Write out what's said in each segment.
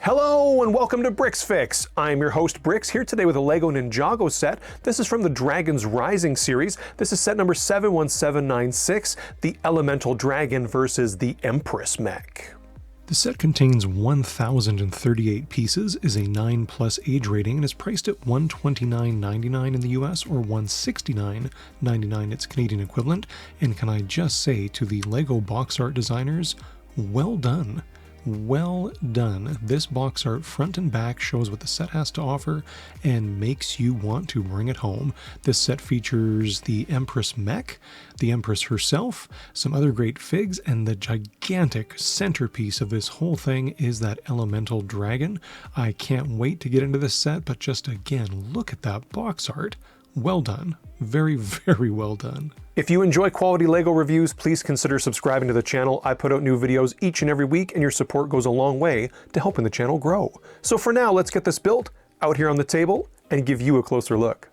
Hello and welcome to LEGO I'm your host Brix, here today with a LEGO Ninjago set. This is from the Dragons Rising series. This is set number 71796, the Elemental Dragon versus the Empress Mech. The set contains 1,038 pieces, is a 9+ age rating, and is priced at $129.99 in the US or $169.99 its Canadian equivalent. And can I just say to the LEGO box art designers, well done. Well done. This box art front and back shows what the set has to offer and makes you want to bring it home. This set features the Empress Mech, the Empress herself, some other great figs, and the gigantic centerpiece of this whole thing is that Elemental Dragon. I can't wait to get into this set, but just again, look at that box art. Well done. Very, very well done. If you enjoy quality LEGO reviews, please consider subscribing to the channel. I put out new videos each and every week, and your support goes a long way to helping the channel grow. So for now, let's get this built out here on the table and give you a closer look.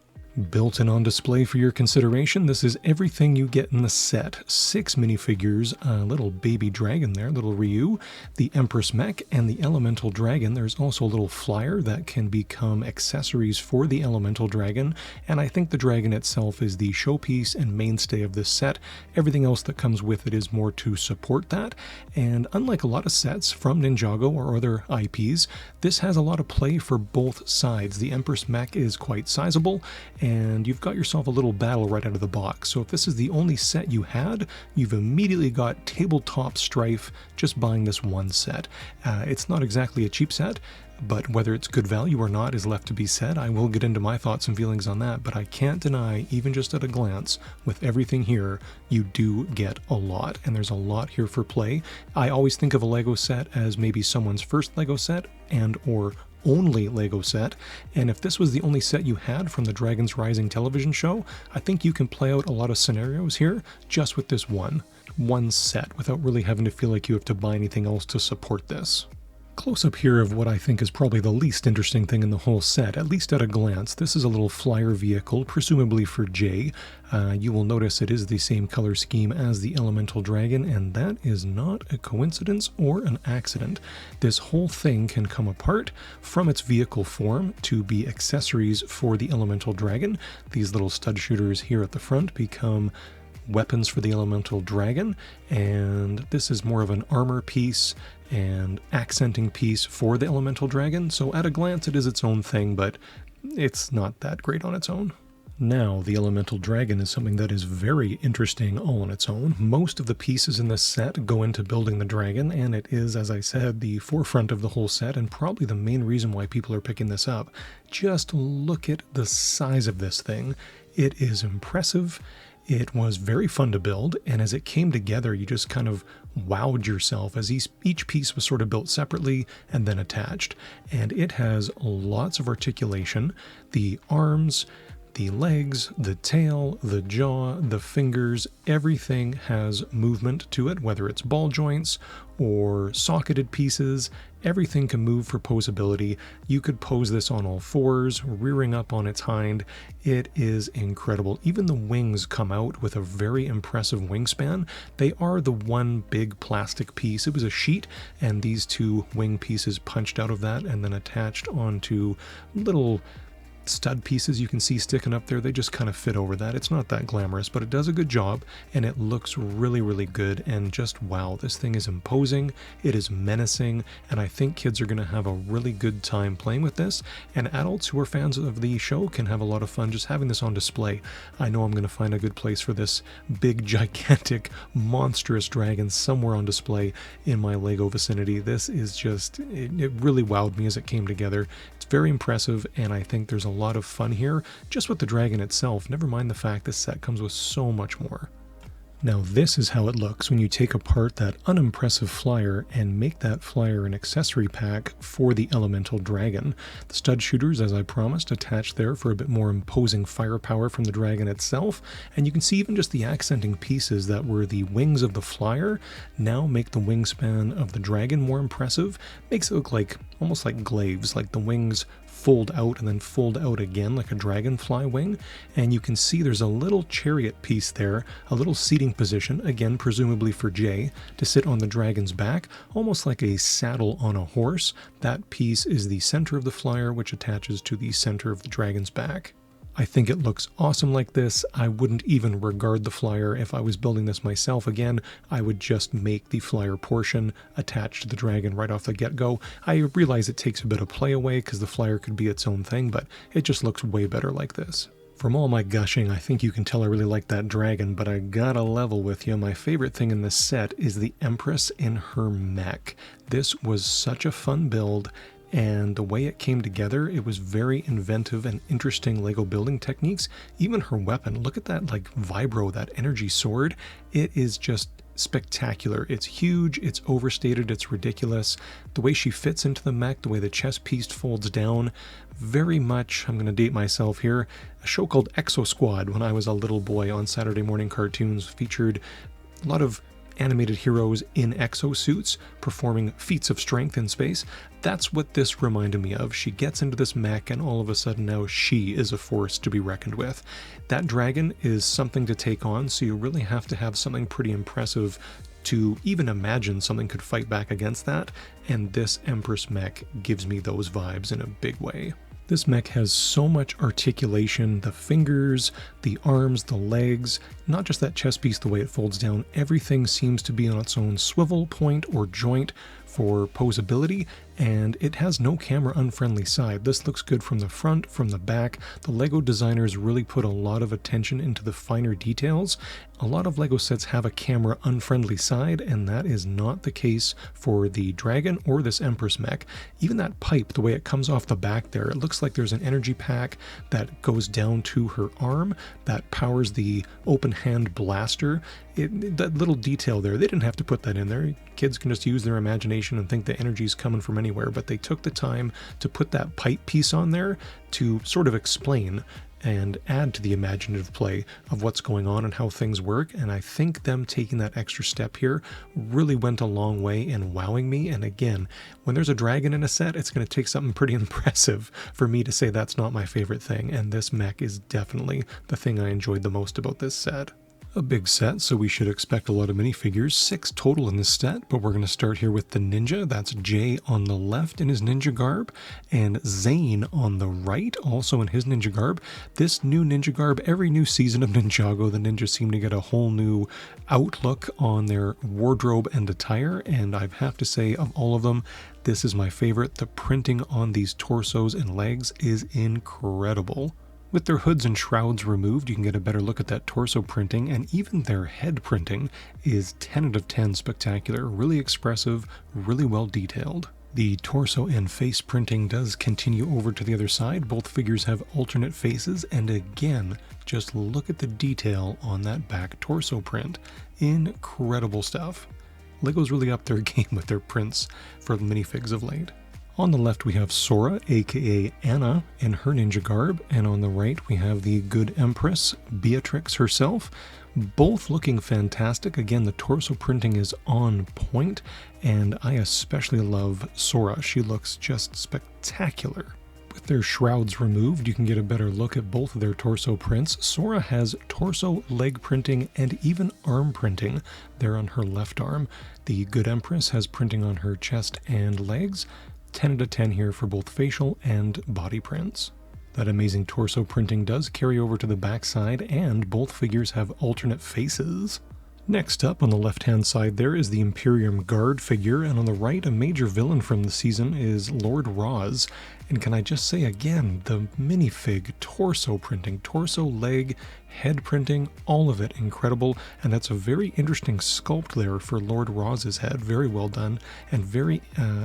Built and on display for your consideration, this is everything you get in the set. 6 minifigures, a little baby dragon there, little Ryu, the Empress Mech, and the Elemental Dragon. There's also a little flyer that can become accessories for the Elemental Dragon, and I think the dragon itself is the showpiece and mainstay of this set. Everything else that comes with it is more to support that, and unlike a lot of sets from Ninjago or other IPs, this has a lot of play for both sides. The Empress Mech is quite sizable, and you've got yourself a little battle right out of the box. So if this is the only set you had, you've immediately got tabletop strife just buying this one set. It's not exactly a cheap set, but whether it's good value or not is left to be said. I will get into my thoughts and feelings on that, but I can't deny, even just at a glance, with everything here, you do get a lot, and there's a lot here for play. I always think of a LEGO set as maybe someone's first LEGO set and or only LEGO set, and if this was the only set you had from the Dragons Rising television show, I think you can play out a lot of scenarios here just with this one set without really having to feel like you have to buy anything else to support this. Close up here of what I think is probably the least interesting thing in the whole set, at least at a glance. This is a little flyer vehicle, presumably for Jay. You will notice it is the same color scheme as the Elemental Dragon, and that is not a coincidence or an accident. This whole thing can come apart from its vehicle form to be accessories for the Elemental Dragon. These little stud shooters here at the front become weapons for the Elemental Dragon, and this is more of an armor piece and accenting piece for the Elemental Dragon. So at a glance it is its own thing, but it's not that great on its own. Now, the Elemental Dragon is something that is very interesting all on its own. Most of the pieces in this set go into building the dragon, and it is, as I said, the forefront of the whole set and probably the main reason why people are picking this up. Just look at the size of this thing. It is impressive. It was very fun to build, and as it came together, you just kind of wowed yourself as each piece was sort of built separately and then attached. And it has lots of articulation. The arms, the legs, the tail, the jaw, the fingers, everything has movement to it, whether it's ball joints or socketed pieces. Everything can move for posability. You could pose this on all fours, rearing up on its hind. It is incredible. Even the wings come out with a very impressive wingspan. They are the one big plastic piece. It was a sheet, and these two wing pieces punched out of that and then attached onto little stud pieces you can see sticking up there. They just kind of fit over that. It's not that glamorous, but it does a good job, and it looks really, really good. And just wow, this thing is imposing, it is menacing, and I think kids are going to have a really good time playing with this, and adults who are fans of the show can have a lot of fun just having this on display. I know I'm going to find a good place for this big, gigantic, monstrous dragon somewhere on display in my LEGO vicinity. This is just, it really wowed me as it came together. It's very impressive, and I think there's a lot of fun here just with the dragon itself, never mind the fact this set comes with so much more. Now this is how it looks when you take apart that unimpressive flyer and make that flyer an accessory pack for the Elemental Dragon. The stud shooters, as I promised, attached there for a bit more imposing firepower from the dragon itself, and you can see even just the accenting pieces that were the wings of the flyer now make the wingspan of the dragon more impressive. Makes it look like almost like glaives, like the wings fold out and then fold out again like a dragonfly wing. And you can see there's a little chariot piece there, a little seating position, again presumably for Jay, to sit on the dragon's back, almost like a saddle on a horse. That piece is the center of the flyer, which attaches to the center of the dragon's back. I think it looks awesome like this. I wouldn't even regard the flyer if I was building this myself. Again, I would just make the flyer portion attached to the dragon right off the get-go. I realize it takes a bit of play away because the flyer could be its own thing, but it just looks way better like this. From all my gushing, I think you can tell I really like that dragon, but I gotta level with you. My favorite thing in this set is the Empress in her mech. This was such a fun build, and the way it came together, it was very inventive and interesting LEGO building techniques. Even her weapon, look at that like vibro, that energy sword. It is just spectacular. It's huge, it's overstated, it's ridiculous. The way she fits into the mech, the way the chest piece folds down, very much, I'm gonna date myself here, a show called Exo Squad when I was a little boy on Saturday morning cartoons featured a lot of animated heroes in exosuits performing feats of strength in space. That's what this reminded me of. She gets into this mech and all of a sudden now she is a force to be reckoned with. That dragon is something to take on, so you really have to have something pretty impressive to even imagine something could fight back against that, and this Empress Mech gives me those vibes in a big way. This mech has so much articulation, the fingers, the arms, the legs, not just that chest piece, the way it folds down, everything seems to be on its own swivel point or joint for posability, and it has no camera unfriendly side. This looks good from the front, from the back. The LEGO designers really put a lot of attention into the finer details. A lot of LEGO sets have a camera unfriendly side, and that is not the case for the dragon or this Empress Mech. Even that pipe, the way it comes off the back there, it looks like there's an energy pack that goes down to her arm that powers the open hand blaster. That little detail there, they didn't have to put that in there. Kids can just use their imagination and think the energy's coming from anywhere, but they took the time to put that pipe piece on there to sort of explain and add to the imaginative play of what's going on and how things work. And I think them taking that extra step here really went a long way in wowing me. And again, when there's a dragon in a set, it's going to take something pretty impressive for me to say that's not my favorite thing. And this mech is definitely the thing I enjoyed the most about this set. A big set, so we should expect a lot of minifigures, 6 total in this set, but we're going to start here with the ninja. That's Jay on the left in his ninja garb, and Zane on the right, also in his ninja garb. This new ninja garb, every new season of Ninjago, the ninjas seem to get a whole new outlook on their wardrobe and attire, and I have to say, of all of them, this is my favorite. The printing on these torsos and legs is incredible. With their hoods and shrouds removed, you can get a better look at that torso printing, and even their head printing is 10 out of 10 spectacular, really expressive, really well detailed. The torso and face printing does continue over to the other side. Both figures have alternate faces, and again, just look at the detail on that back torso print. Incredible stuff. LEGO's really upped their game with their prints for the minifigs of late. On the left we have Sora, aka Anna, in her ninja garb, and on the right we have the good Empress, Beatrix herself, both looking fantastic. Again, the torso printing is on point, and I especially love Sora. She looks just spectacular. With their shrouds removed, you can get a better look at both of their torso prints. Sora has torso, leg printing, and even arm printing there on her left arm. The good Empress has printing on her chest and legs. 10 out of 10 here for both facial and body prints. That amazing torso printing does carry over to the backside, and both figures have alternate faces. Next up on the left-hand side there is the Imperium Guard figure, and on the right a major villain from the season is Lord Roz. And can I just say again, the minifig torso printing, torso, leg, head printing, all of it incredible, and that's a very interesting sculpt there for Lord Roz's head, very well done, and very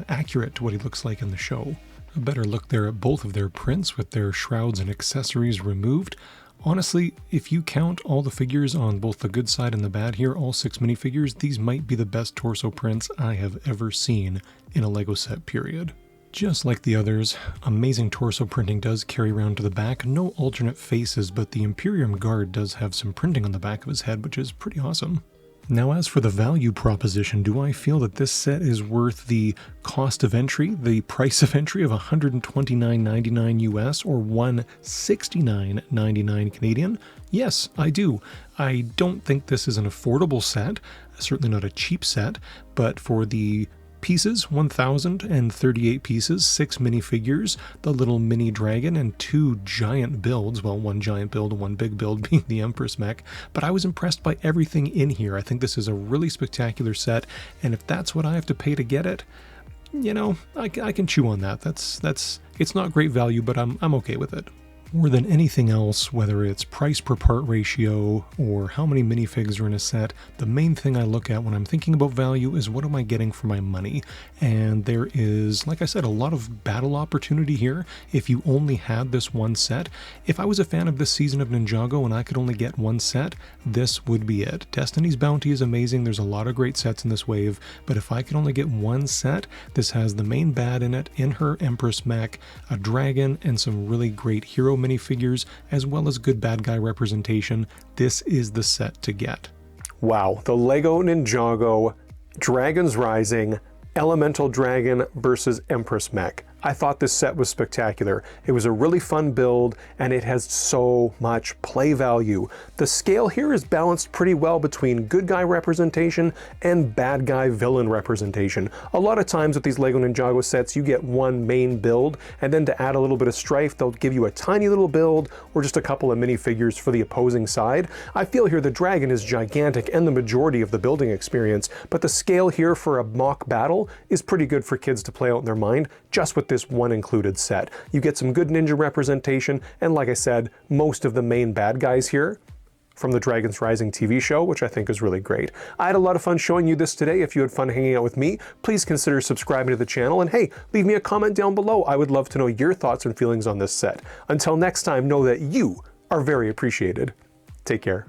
accurate to what he looks like in the show. A better look there at both of their prints with their shrouds and accessories removed. Honestly, if you count all the figures on both the good side and the bad here, all 6 minifigures, these might be the best torso prints I have ever seen in a LEGO set, period. Just like the others, amazing torso printing does carry around to the back. No alternate faces, but the Imperium Guard does have some printing on the back of his head, which is pretty awesome. Now, as for the value proposition, do I feel that this set is worth the cost of entry, the price of entry of $129.99 US or $169.99 Canadian? Yes, I do. I don't think this is an affordable set, certainly not a cheap set, but for the pieces, 1,038 pieces, 6 minifigures, the little mini dragon, and 2 giant builds. Well, 1 giant build and 1 big build being the Empress Mech. But I was impressed by everything in here. I think this is a really spectacular set, and if that's what I have to pay to get it, you know, I can chew on that. It's not great value, but I'm okay with it. More than anything else, whether it's price per part ratio or how many minifigs are in a set, the main thing I look at when I'm thinking about value is what am I getting for my money? And there is, like I said, a lot of battle opportunity here if you only had this one set. If I was a fan of this season of Ninjago and I could only get one set, this would be it. Destiny's Bounty is amazing, there's a lot of great sets in this wave, but if I could only get one set, this has the main bad in it, in her Empress Mech, a dragon, and some really great hero minifigures, as well as good bad guy representation. This is the set to get. Wow, the LEGO Ninjago Dragons Rising Elemental Dragon versus Empress Mech. I thought this set was spectacular. It was a really fun build, and it has so much play value. The scale here is balanced pretty well between good guy representation and bad guy villain representation. A lot of times with these LEGO Ninjago sets, you get one main build, and then to add a little bit of strife, they'll give you a tiny little build or just a couple of minifigures for the opposing side. I feel here the dragon is gigantic and the majority of the building experience, but the scale here for a mock battle is pretty good for kids to play out in their mind, just with this one included set. You get some good ninja representation, and like I said, most of the main bad guys here from the Dragons Rising TV show, which I think is really great. I had a lot of fun showing you this today. If you had fun hanging out with me, please consider subscribing to the channel, and hey, leave me a comment down below. I would love to know your thoughts and feelings on this set. Until next time, know that you are very appreciated. Take care.